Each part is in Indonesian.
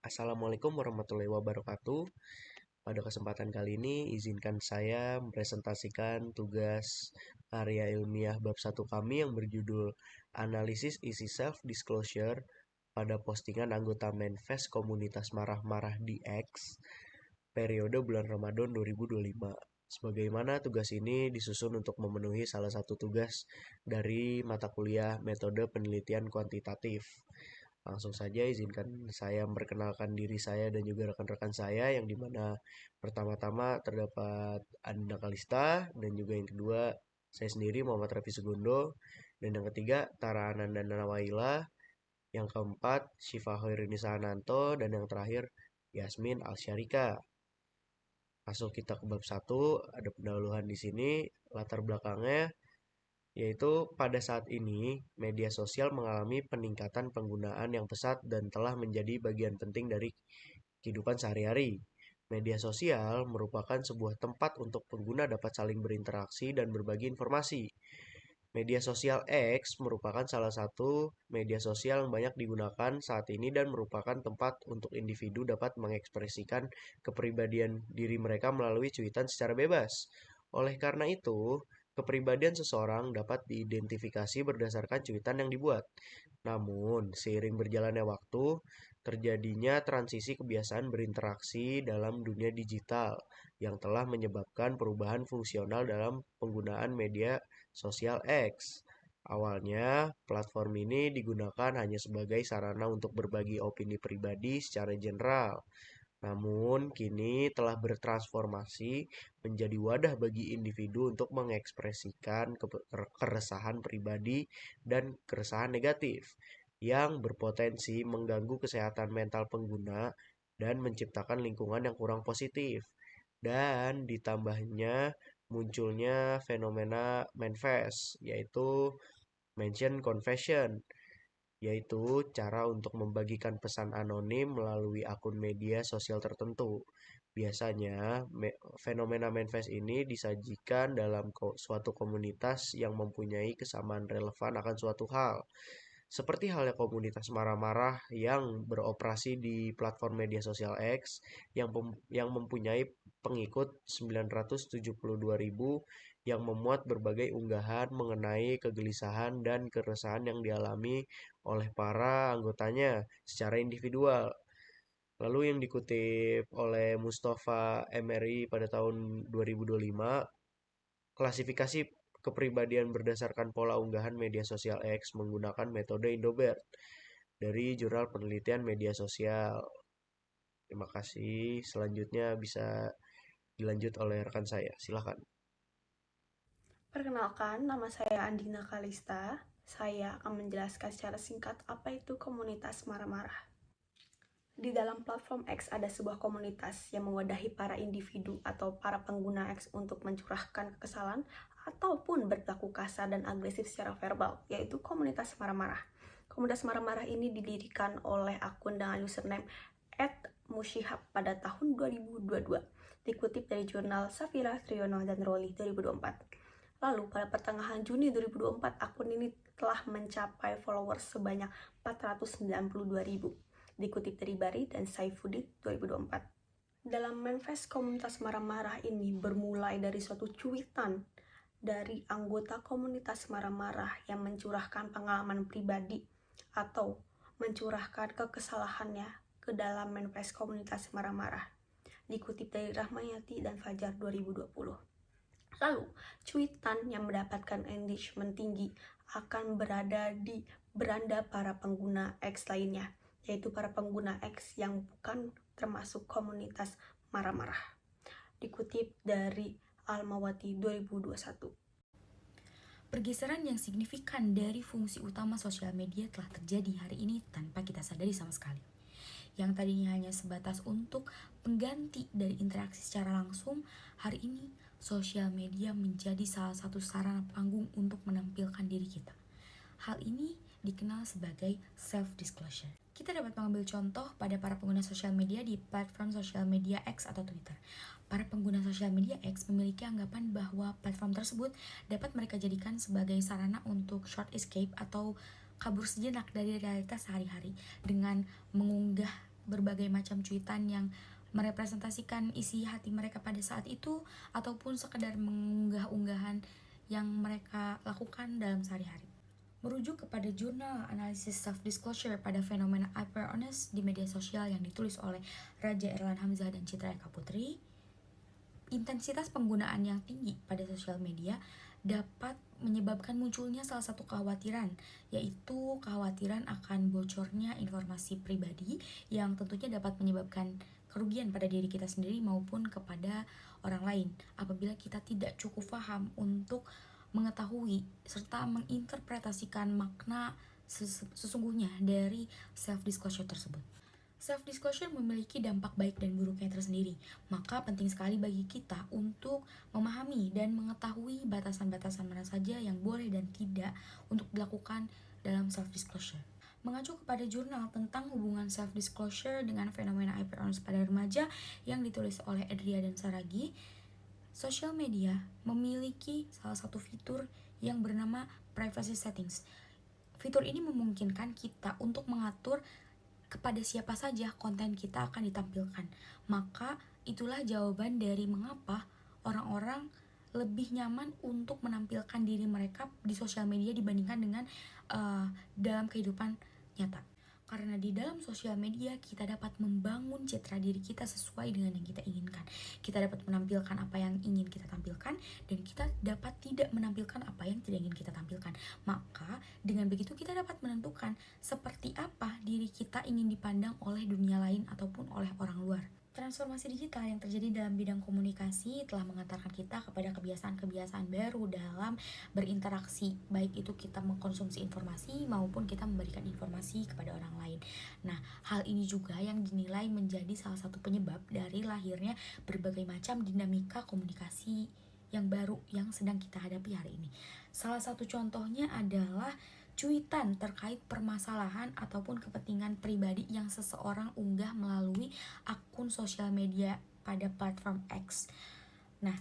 Assalamualaikum warahmatullahi wabarakatuh. Pada kesempatan kali ini, izinkan saya mempresentasikan tugas area ilmiah bab 1 kami yang berjudul Analisis Isi Self-Disclosure pada postingan anggota Manifest Komunitas Marah-Marah di X, periode bulan Ramadan 2025. Sebagaimana tugas ini disusun untuk memenuhi salah satu tugas dari mata kuliah Metode Penelitian Kuantitatif. Langsung saja izinkan saya memperkenalkan diri saya dan juga rekan-rekan saya yang dimana pertama-tama terdapat Anda Kalista dan juga yang kedua saya sendiri Muhammad Rafi Sugondo dan yang ketiga Tara Ananda Nawaila, yang keempat Syifa Hoirini Sahananto dan yang terakhir Yasmin Alsyarika. Masuk kita ke bab 1, ada pendahuluan di sini, latar belakangnya yaitu pada saat ini media sosial mengalami peningkatan penggunaan yang pesat dan telah menjadi bagian penting dari kehidupan sehari-hari. Media sosial merupakan sebuah tempat untuk pengguna dapat saling berinteraksi dan berbagi informasi. Media sosial X merupakan salah satu media sosial yang banyak digunakan saat ini dan merupakan tempat untuk individu dapat mengekspresikan kepribadian diri mereka melalui cuitan secara bebas. Oleh karena itu, kepribadian seseorang dapat diidentifikasi berdasarkan cuitan yang dibuat. Namun, seiring berjalannya waktu, terjadinya transisi kebiasaan berinteraksi dalam dunia digital yang telah menyebabkan perubahan fungsional dalam penggunaan media sosial X. Awalnya, platform ini digunakan hanya sebagai sarana untuk berbagi opini pribadi secara general. Namun, kini telah bertransformasi menjadi wadah bagi individu untuk mengekspresikan keresahan pribadi dan keresahan negatif yang berpotensi mengganggu kesehatan mental pengguna dan menciptakan lingkungan yang kurang positif. Dan ditambahnya munculnya fenomena manifest, yaitu mention confession, yaitu cara untuk membagikan pesan anonim melalui akun media sosial tertentu. Biasanya, fenomena manifest ini disajikan dalam suatu komunitas yang mempunyai kesamaan relevan akan suatu hal. Seperti halnya komunitas marah-marah yang beroperasi di platform media sosial X yang mempunyai pengikut 972.000 yang memuat berbagai unggahan mengenai kegelisahan dan keresahan yang dialami oleh para anggotanya secara individual. Lalu yang dikutip oleh Mustafa MRI pada tahun 2025, klasifikasi kepribadian berdasarkan pola unggahan media sosial X menggunakan metode Indobert dari Jurnal Penelitian Media Sosial. Terima kasih. Selanjutnya bisa dilanjut oleh rekan saya. Silakan. Perkenalkan, nama saya Andina Kalista. Saya akan menjelaskan secara singkat apa itu komunitas marah-marah. Di dalam platform X ada sebuah komunitas yang mewadahi para individu atau para pengguna X untuk mencurahkan kekesalan ataupun berlaku kasar dan agresif secara verbal, yaitu komunitas marah-marah. Komunitas marah-marah ini didirikan oleh akun dengan username @mushihab pada tahun 2022, dikutip dari jurnal Safira, Triyono, dan Roli 2024. Lalu pada pertengahan Juni 2024, akun ini telah mencapai followers sebanyak 492.000, dikutip dari Bari dan Saifuddin 2024. Dalam manifest komunitas marah-marah ini bermulai dari suatu cuitan dari anggota komunitas marah-marah yang mencurahkan pengalaman pribadi atau mencurahkan kekesalahannya ke dalam manifest komunitas marah-marah, dikutip dari Rahmayati dan Fajar 2020. Lalu, cuitan yang mendapatkan engagement tinggi akan berada di beranda para pengguna X lainnya, yaitu para pengguna X yang bukan termasuk komunitas marah-marah. Dikutip dari Almawati 2021. Pergeseran yang signifikan dari fungsi utama sosial media telah terjadi hari ini tanpa kita sadari sama sekali. Yang tadinya hanya sebatas untuk pengganti dari interaksi secara langsung, hari ini sosial media menjadi salah satu sarana panggung untuk menampilkan diri kita. Hal ini dikenal sebagai self-disclosure. Kita dapat mengambil contoh pada para pengguna sosial media di platform sosial media X atau Twitter. Para pengguna sosial media X memiliki anggapan bahwa platform tersebut dapat mereka jadikan sebagai sarana untuk short escape atau kabur sejenak dari realitas sehari-hari dengan mengunggah berbagai macam cuitan yang merepresentasikan isi hati mereka pada saat itu, ataupun sekedar mengunggah unggahan yang mereka lakukan dalam sehari-hari. Merujuk kepada jurnal analisis self-disclosure pada fenomena hyper-honest di media sosial yang ditulis oleh Raja Erlan Hamzah dan Citra Eka Putri, intensitas penggunaan yang tinggi pada sosial media dapat menyebabkan munculnya salah satu kekhawatiran, yaitu kekhawatiran akan bocornya informasi pribadi yang tentunya dapat menyebabkan kerugian pada diri kita sendiri maupun kepada orang lain apabila kita tidak cukup paham untuk mengetahui serta menginterpretasikan makna sesungguhnya dari self-disclosure tersebut. Self-disclosure memiliki dampak baik dan buruknya tersendiri, maka penting sekali bagi kita untuk memahami dan mengetahui batasan-batasan mana saja yang boleh dan tidak untuk dilakukan dalam self-disclosure. Mengacu kepada jurnal tentang hubungan self-disclosure dengan fenomena hyper-honest pada remaja yang ditulis oleh Adria dan Saragi, sosial media memiliki salah satu fitur yang bernama privacy settings. Fitur ini memungkinkan kita untuk mengatur kepada siapa saja konten kita akan ditampilkan. Maka itulah jawaban dari mengapa orang-orang lebih nyaman untuk menampilkan diri mereka di sosial media dibandingkan dengan dalam kehidupan nyata. Karena di dalam sosial media kita dapat membangun citra diri kita sesuai dengan yang kita inginkan. Kita dapat menampilkan apa yang ingin kita tampilkan, dan kita dapat tidak menampilkan apa yang tidak ingin kita tampilkan. Maka dengan begitu kita dapat menentukan seperti apa diri kita ingin dipandang oleh dunia lain ataupun oleh orang luar. Transformasi digital yang terjadi dalam bidang komunikasi telah mengantarkan kita kepada kebiasaan-kebiasaan baru dalam berinteraksi, baik itu kita mengkonsumsi informasi maupun kita memberikan informasi kepada orang lain. Nah, hal ini juga yang dinilai menjadi salah satu penyebab dari lahirnya berbagai macam dinamika komunikasi yang baru yang sedang kita hadapi hari ini. Salah satu contohnya adalah cuitan terkait permasalahan ataupun kepentingan pribadi yang seseorang unggah melalui akun sosial media pada platform X. Nah,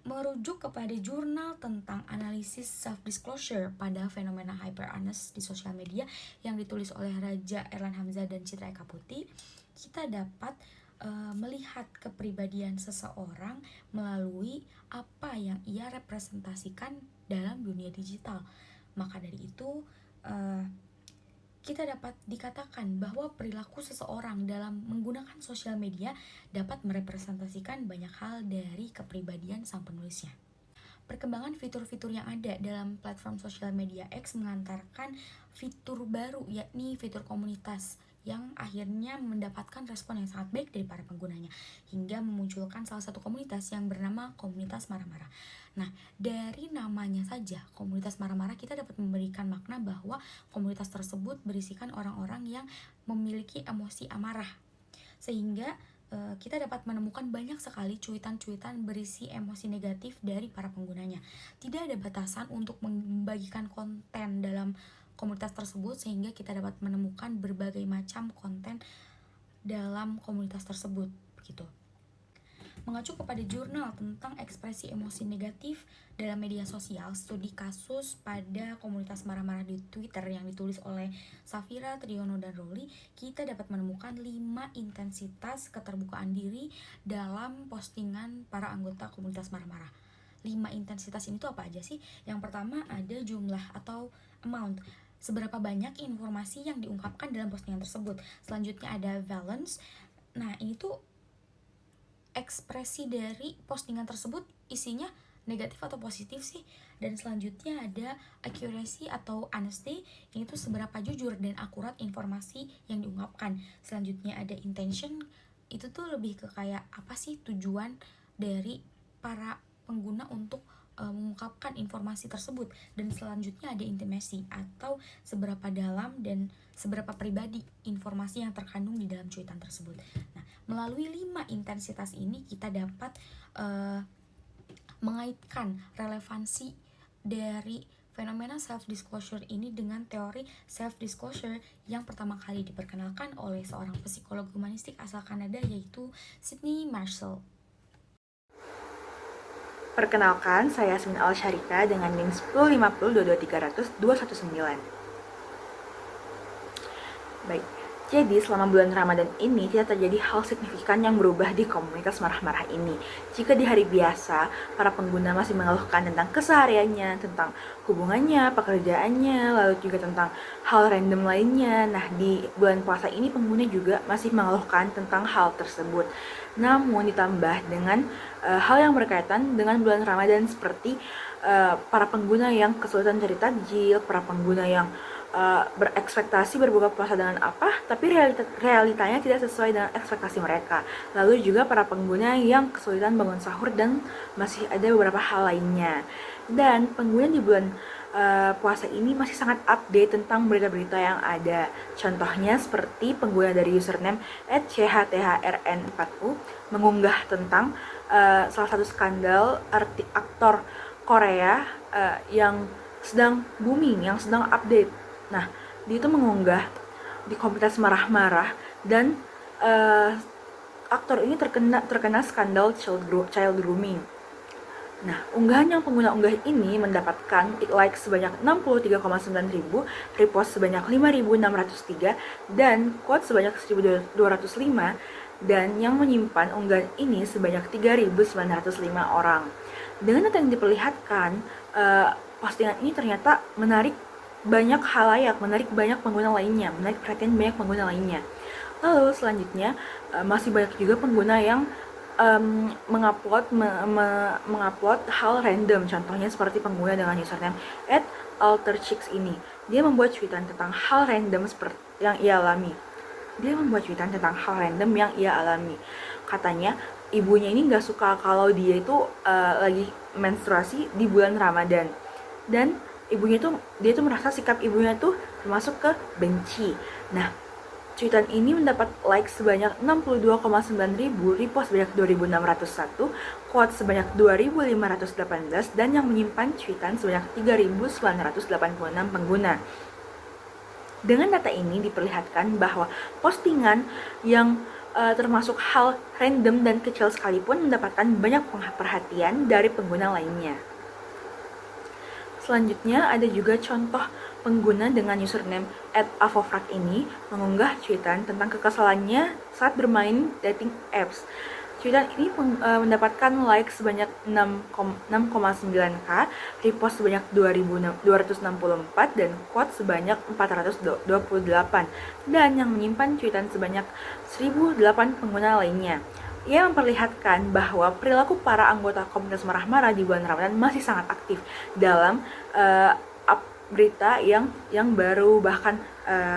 merujuk kepada jurnal tentang analisis self-disclosure pada fenomena hyper-honest di sosial media yang ditulis oleh Raja Erlan Hamzah dan Citra Eka Putri, kita dapat melihat kepribadian seseorang melalui apa yang ia representasikan dalam dunia digital. Maka dari itu kita dapat dikatakan bahwa perilaku seseorang dalam menggunakan sosial media dapat merepresentasikan banyak hal dari kepribadian sang penulisnya. Perkembangan fitur-fitur yang ada dalam platform sosial media X mengantarkan fitur baru, yakni fitur komunitas, yang akhirnya mendapatkan respon yang sangat baik dari para penggunanya, hingga memunculkan salah satu komunitas yang bernama komunitas marah-marah. Nah, dari namanya saja, komunitas marah-marah, kita dapat memberikan makna bahwa komunitas tersebut berisikan orang-orang yang memiliki emosi amarah, sehingga kita dapat menemukan banyak sekali cuitan-cuitan berisi emosi negatif dari para penggunanya. Tidak ada batasan untuk membagikan konten dalam komunitas tersebut, sehingga kita dapat menemukan berbagai macam konten dalam komunitas tersebut, begitu. Mengacu kepada jurnal tentang ekspresi emosi negatif dalam media sosial, studi kasus pada komunitas marah-marah di Twitter yang ditulis oleh Safira, Triyono, dan Roli, kita dapat menemukan 5 intensitas keterbukaan diri dalam postingan para anggota komunitas marah-marah. 5 intensitas ini tuh apa aja sih? Yang pertama ada jumlah atau amount, seberapa banyak informasi yang diungkapkan dalam postingan tersebut. Selanjutnya ada valence. Nah, ini tuh ekspresi dari postingan tersebut isinya negatif atau positif sih. Dan selanjutnya ada accuracy atau honesty, yaitu seberapa jujur dan akurat informasi yang diungkapkan. Selanjutnya ada intention, itu tuh lebih ke kayak apa sih tujuan dari para pengguna untuk mengungkapkan informasi tersebut. Dan selanjutnya ada intimacy, atau seberapa dalam dan seberapa pribadi informasi yang terkandung di dalam cuitan tersebut. Nah, melalui 5 intensitas ini kita dapat mengaitkan relevansi dari fenomena self-disclosure ini dengan teori self-disclosure yang pertama kali diperkenalkan oleh seorang psikolog humanistik asal Kanada, yaitu Sydney Marshall. Perkenalkan, saya Yasmin Al-Syarika dengan NIM 105022300219. Baik, Jadi selama bulan Ramadan ini tidak terjadi hal signifikan yang berubah di komunitas marah-marah ini. Jika di hari biasa, para pengguna masih mengeluhkan tentang kesehariannya, tentang hubungannya, pekerjaannya, lalu juga tentang hal random lainnya. Nah, di bulan puasa ini pengguna juga masih mengeluhkan tentang hal tersebut. Namun ditambah dengan hal yang berkaitan dengan bulan Ramadan seperti para pengguna yang kesulitan cari takjil, para pengguna yang berekspektasi berbuka puasa dengan apa, tapi realitanya tidak sesuai dengan ekspektasi mereka. Lalu juga para pengguna yang kesulitan bangun sahur dan masih ada beberapa hal lainnya. Dan pengguna di bulan puasa ini masih sangat update tentang berita-berita yang ada. Contohnya seperti pengguna dari username @chthrn4u mengunggah tentang salah satu skandal aktor Korea yang sedang booming, yang sedang update. Nah, dia itu mengunggah di komunitas marah-marah dan aktor ini terkena skandal child grooming. Nah, unggahan yang pengguna unggah ini mendapatkan like sebanyak 63,9 ribu, repost sebanyak 5.603, dan quote sebanyak 1.205, dan yang menyimpan unggahan ini sebanyak 3.905 orang. Dengan data yang diperlihatkan, postingan ini ternyata menarik banyak halayak, menarik banyak pengguna lainnya, menarik perhatian banyak pengguna lainnya. Lalu selanjutnya masih banyak juga pengguna yang mengupload hal random. Contohnya seperti pengguna dengan username @alterchicks ini. Dia membuat cuitan tentang hal random seperti yang ia alami. Katanya ibunya ini nggak suka kalau dia itu lagi menstruasi di bulan Ramadan, dan dia tuh merasa sikap ibunya tuh termasuk ke benci. Nah, cuitan ini mendapat like sebanyak 62,9 ribu, repost sebanyak 2.601, quote sebanyak 2.518, dan yang menyimpan cuitan sebanyak 3.986 pengguna. Dengan data ini diperlihatkan bahwa postingan yang termasuk hal random dan kecil sekalipun mendapatkan banyak perhatian dari pengguna lainnya. Selanjutnya ada juga contoh pengguna dengan username @avofrak ini mengunggah cuitan tentang kekesalannya saat bermain dating apps. Cuitan ini mendapatkan like sebanyak 6,9k, repost sebanyak 2.264, dan quote sebanyak 428, dan yang menyimpan cuitan sebanyak 1.008 pengguna lainnya. Ia memperlihatkan bahwa perilaku para anggota komunitas marah-marah di bulan Ramadan masih sangat aktif dalam berita yang baru, bahkan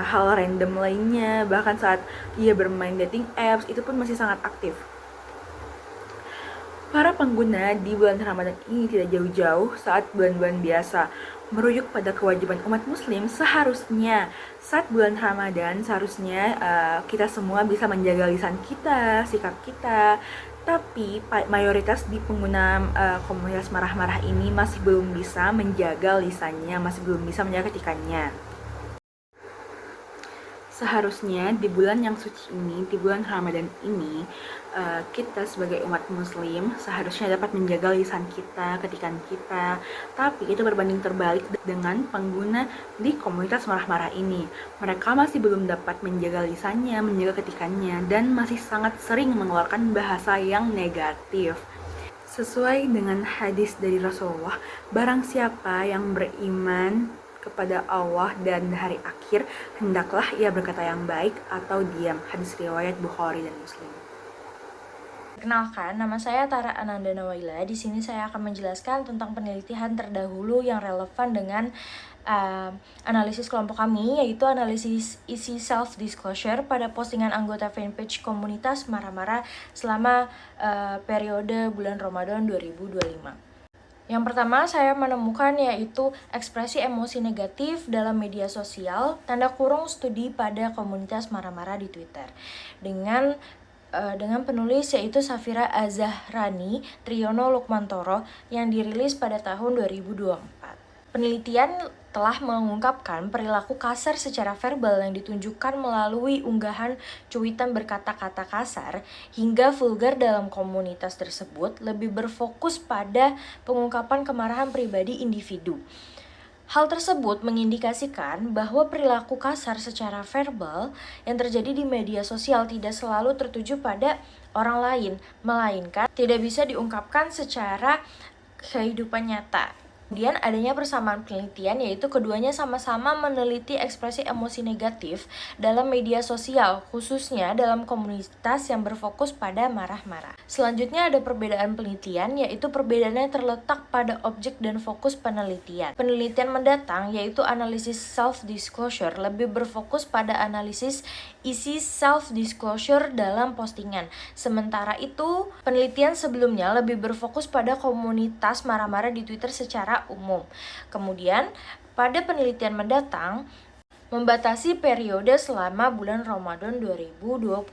hal random lainnya, bahkan saat ia bermain dating apps itu pun masih sangat aktif. Para pengguna di bulan Ramadan ini tidak jauh-jauh saat bulan-bulan biasa. Merujuk pada kewajiban umat muslim, seharusnya saat bulan Ramadan kita semua bisa menjaga lisan kita, sikap kita. Tapi mayoritas di pengguna komunitas marah-marah ini masih belum bisa menjaga lisannya, masih belum bisa menjaga ketikannya. Seharusnya di bulan yang suci ini, di bulan Ramadan ini, kita sebagai umat muslim seharusnya dapat menjaga lisan kita, ketikan kita. Tapi itu berbanding terbalik dengan pengguna di komunitas marah-marah ini. Mereka masih belum dapat menjaga lisannya, menjaga ketikannya, dan masih sangat sering mengeluarkan bahasa yang negatif. Sesuai dengan hadis dari Rasulullah, barang siapa yang beriman kepada Allah dan hari akhir, hendaklah ia berkata yang baik atau diam. Hadis riwayat Bukhari dan Muslim. Perkenalkan, nama saya Tara Ananda Nawaila. Di sini saya akan menjelaskan tentang penelitian terdahulu yang relevan dengan analisis kelompok kami, yaitu analisis isi self-disclosure pada postingan anggota fanpage komunitas marah-marah selama periode bulan Ramadan 2025. Yang pertama saya menemukan yaitu ekspresi emosi negatif dalam media sosial, tanda kurung studi pada komunitas marah-marah di Twitter. Dengan penulis yaitu Safira Azahrani Triyono Lukmantoro yang dirilis pada tahun 2024. Penelitian telah mengungkapkan perilaku kasar secara verbal yang ditunjukkan melalui unggahan cuitan berkata-kata kasar hingga vulgar dalam komunitas tersebut lebih berfokus pada pengungkapan kemarahan pribadi individu. Hal tersebut mengindikasikan bahwa perilaku kasar secara verbal yang terjadi di media sosial tidak selalu tertuju pada orang lain, melainkan tidak bisa diungkapkan secara kehidupan nyata. Kemudian adanya persamaan penelitian, yaitu keduanya sama-sama meneliti ekspresi emosi negatif dalam media sosial, khususnya dalam komunitas yang berfokus pada marah-marah. Selanjutnya ada perbedaan penelitian, yaitu perbedaannya terletak pada objek dan fokus penelitian. Penelitian mendatang, yaitu analisis self-disclosure, lebih berfokus pada analisis isi self-disclosure dalam postingan. Sementara itu, penelitian sebelumnya lebih berfokus pada komunitas marah-marah di Twitter secara umum. Kemudian, pada penelitian mendatang, membatasi periode selama bulan Ramadan 2025.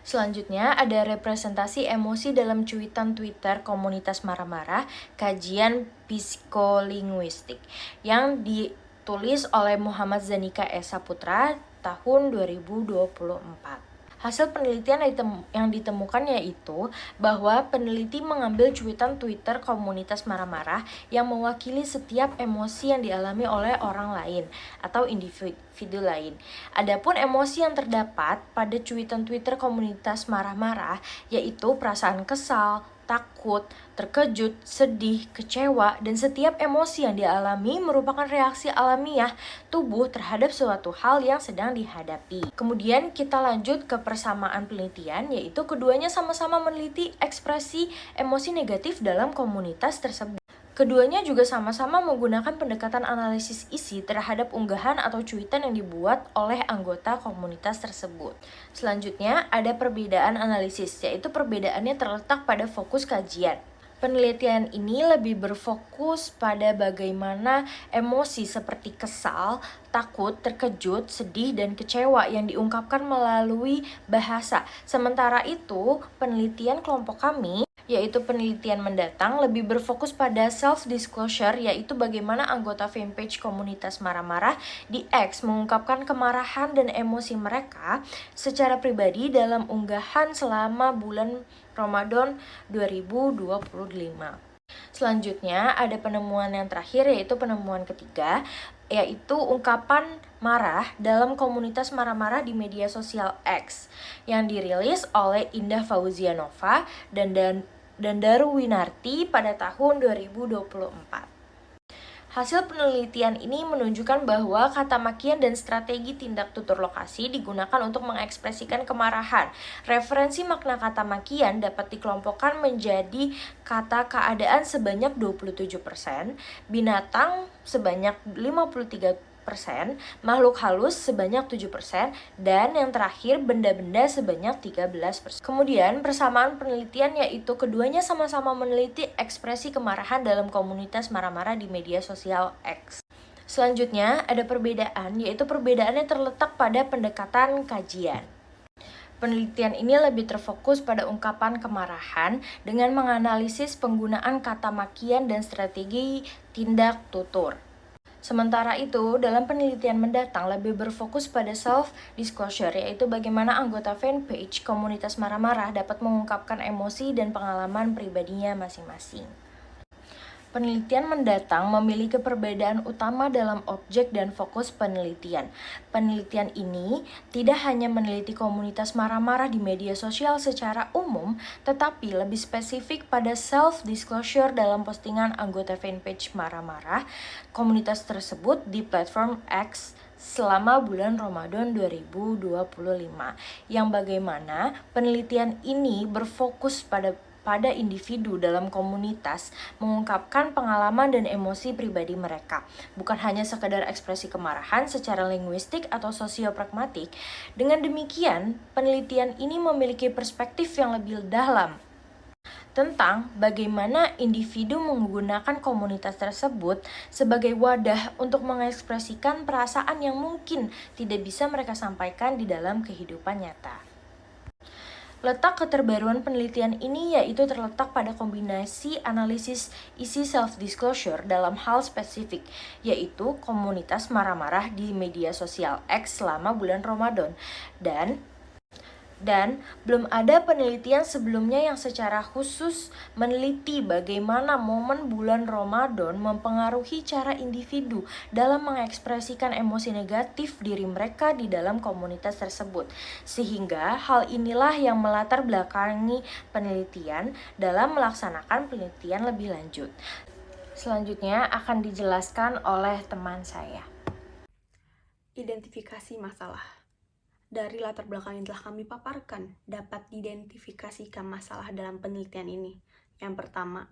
Selanjutnya ada representasi emosi dalam cuitan Twitter komunitas marah-marah, kajian psikolinguistik yang ditulis oleh Muhammad Zanika Esa Putra tahun 2024. Hasil penelitian yang ditemukan yaitu bahwa peneliti mengambil cuitan Twitter komunitas marah-marah yang mewakili setiap emosi yang dialami oleh orang lain atau individu lain. Adapun emosi yang terdapat pada cuitan Twitter komunitas marah-marah yaitu perasaan kesal, takut, terkejut, sedih, kecewa, dan setiap emosi yang dialami merupakan reaksi alamiah tubuh terhadap suatu hal yang sedang dihadapi. Kemudian kita lanjut ke persamaan penelitian, yaitu keduanya sama-sama meneliti ekspresi emosi negatif dalam komunitas tersebut. Keduanya juga sama-sama menggunakan pendekatan analisis isi terhadap unggahan atau cuitan yang dibuat oleh anggota komunitas tersebut. Selanjutnya ada perbedaan analisis, yaitu perbedaannya terletak pada fokus kajian. Penelitian ini lebih berfokus pada bagaimana emosi seperti kesal, takut, terkejut, sedih, dan kecewa yang diungkapkan melalui bahasa. Sementara itu, penelitian kelompok kami, yaitu penelitian mendatang, lebih berfokus pada self-disclosure, yaitu bagaimana anggota fanpage komunitas marah-marah di X mengungkapkan kemarahan dan emosi mereka secara pribadi dalam unggahan selama bulan Ramadan 2025. Selanjutnya ada penemuan yang terakhir, yaitu penemuan ketiga, yaitu ungkapan marah dalam komunitas marah-marah di media sosial X yang dirilis oleh Indah Fauzianova dan Darwinarti pada tahun 2024. Hasil penelitian ini menunjukkan bahwa kata makian dan strategi tindak tutur lokasi digunakan untuk mengekspresikan kemarahan. Referensi makna kata makian dapat dikelompokkan menjadi kata keadaan sebanyak 27%, binatang sebanyak 53%, makhluk halus sebanyak 7%, dan yang terakhir benda-benda sebanyak 13%. Kemudian persamaan penelitian yaitu keduanya sama-sama meneliti ekspresi kemarahan dalam komunitas marah-marah di media sosial X. Selanjutnya ada perbedaan, yaitu perbedaannya terletak pada pendekatan kajian. Penelitian ini lebih terfokus pada ungkapan kemarahan dengan menganalisis penggunaan kata makian dan strategi tindak tutur. Sementara itu, dalam penelitian mendatang lebih berfokus pada self-disclosure, yaitu bagaimana anggota fanpage komunitas marah-marah dapat mengungkapkan emosi dan pengalaman pribadinya masing-masing. Penelitian mendatang memiliki perbedaan utama dalam objek dan fokus penelitian. Penelitian ini tidak hanya meneliti komunitas marah-marah di media sosial secara umum, tetapi lebih spesifik pada self-disclosure dalam postingan anggota fanpage marah-marah komunitas tersebut di platform X selama bulan Ramadan 2025, yang bagaimana penelitian ini berfokus pada individu dalam komunitas mengungkapkan pengalaman dan emosi pribadi mereka, bukan hanya sekedar ekspresi kemarahan secara linguistik atau sosiopragmatik. Dengan demikian, penelitian ini memiliki perspektif yang lebih dalam tentang bagaimana individu menggunakan komunitas tersebut sebagai wadah untuk mengekspresikan perasaan yang mungkin tidak bisa mereka sampaikan di dalam kehidupan nyata. Letak keterbaruan penelitian ini yaitu terletak pada kombinasi analisis isi self-disclosure dalam hal spesifik, yaitu komunitas marah-marah di media sosial X selama bulan Ramadan, dan Dan belum ada penelitian sebelumnya yang secara khusus meneliti bagaimana momen bulan Ramadan mempengaruhi cara individu dalam mengekspresikan emosi negatif diri mereka di dalam komunitas tersebut. Sehingga hal inilah yang melatar belakangi penelitian dalam melaksanakan penelitian lebih lanjut. Selanjutnya akan dijelaskan oleh teman saya. Identifikasi masalah. Dari latar belakang yang telah kami paparkan, dapat diidentifikasikan masalah dalam penelitian ini. Yang pertama,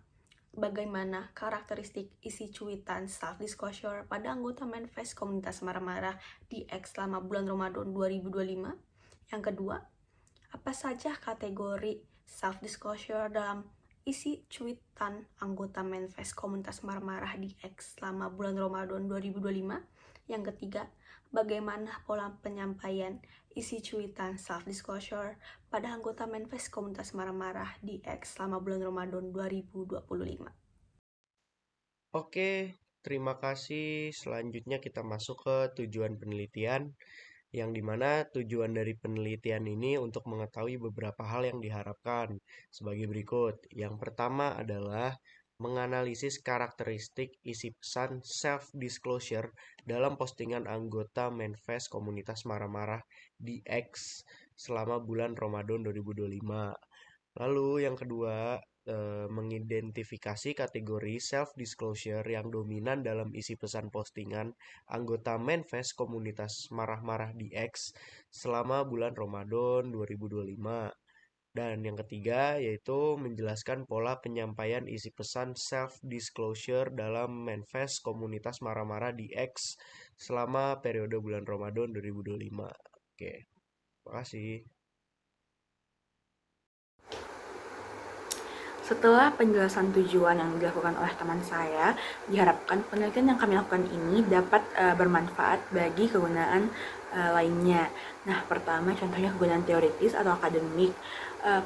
bagaimana karakteristik isi cuitan self-disclosure pada anggota manifest komunitas marah-marah di X selama bulan Ramadan 2025. Yang kedua, apa saja kategori self-disclosure dalam isi cuitan anggota manifest komunitas marah-marah di X selama bulan Ramadan 2025. Yang ketiga, bagaimana pola penyampaian isi cuitan self-disclosure pada anggota manifest komunitas marah-marah di X selama bulan Ramadan 2025. Oke, terima kasih. Selanjutnya kita masuk ke tujuan penelitian, yang dimana tujuan dari penelitian ini untuk mengetahui beberapa hal yang diharapkan sebagai berikut. Yang pertama adalah menganalisis karakteristik isi pesan self-disclosure dalam postingan anggota manifest komunitas marah-marah di X selama bulan Ramadan 2025. Lalu yang kedua, mengidentifikasi kategori self-disclosure yang dominan dalam isi pesan postingan anggota manifest komunitas marah-marah di X selama bulan Ramadan 2025. Dan yang ketiga yaitu menjelaskan pola penyampaian isi pesan self-disclosure dalam manifest komunitas marah-marah di X selama periode bulan Ramadan 2025. Oke, makasih. Setelah penjelasan tujuan yang dilakukan oleh teman saya, diharapkan penelitian yang kami lakukan ini dapat bermanfaat bagi kegunaan lainnya. Nah, pertama contohnya kegunaan teoritis atau akademik.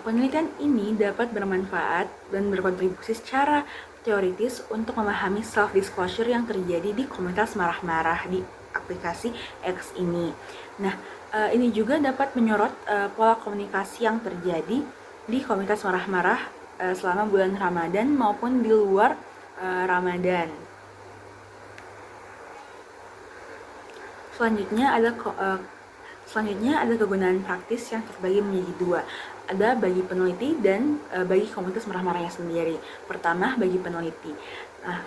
Penelitian ini dapat bermanfaat dan berkontribusi secara teoritis untuk memahami self-disclosure yang terjadi di komunitas marah-marah di aplikasi X ini. Nah, ini juga dapat menyorot pola komunikasi yang terjadi di komunitas marah-marah selama bulan Ramadan maupun di luar Ramadan. Selanjutnya ada kegunaan praktis yang terbagi menjadi dua. Ada bagi peneliti dan bagi komunitas marah-marahnya sendiri. Pertama, bagi peneliti. Nah,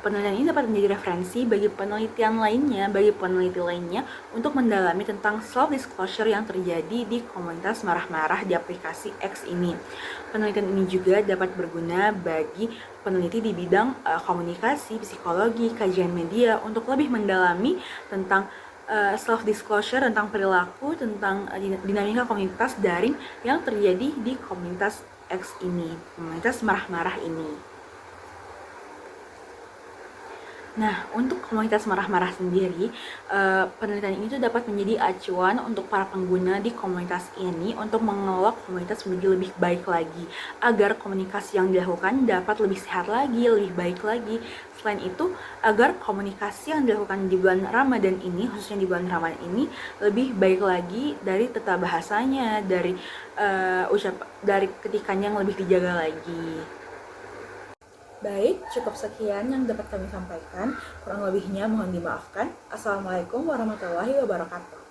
penelitian ini dapat menjadi referensi bagi peneliti lainnya untuk mendalami tentang self-disclosure yang terjadi di komunitas marah-marah di aplikasi X ini. Penelitian ini juga dapat berguna bagi peneliti di bidang komunikasi, psikologi, kajian media untuk lebih mendalami tentang self-disclosure, tentang perilaku, tentang dinamika komunitas daring yang terjadi di komunitas X ini, komunitas marah-marah ini. Nah, untuk komunitas marah-marah sendiri, penelitian ini tuh dapat menjadi acuan untuk para pengguna di komunitas ini untuk mengelola komunitas menjadi lebih baik lagi, agar komunikasi yang dilakukan dapat lebih sehat lagi, lebih baik lagi. Selain itu, agar komunikasi yang dilakukan di bulan Ramadan ini, khususnya di bulan Ramadan ini, lebih baik lagi dari tata bahasanya, dari ketikannya yang lebih dijaga lagi. Baik, cukup sekian yang dapat kami sampaikan. Kurang lebihnya mohon dimaafkan. Assalamualaikum warahmatullahi wabarakatuh.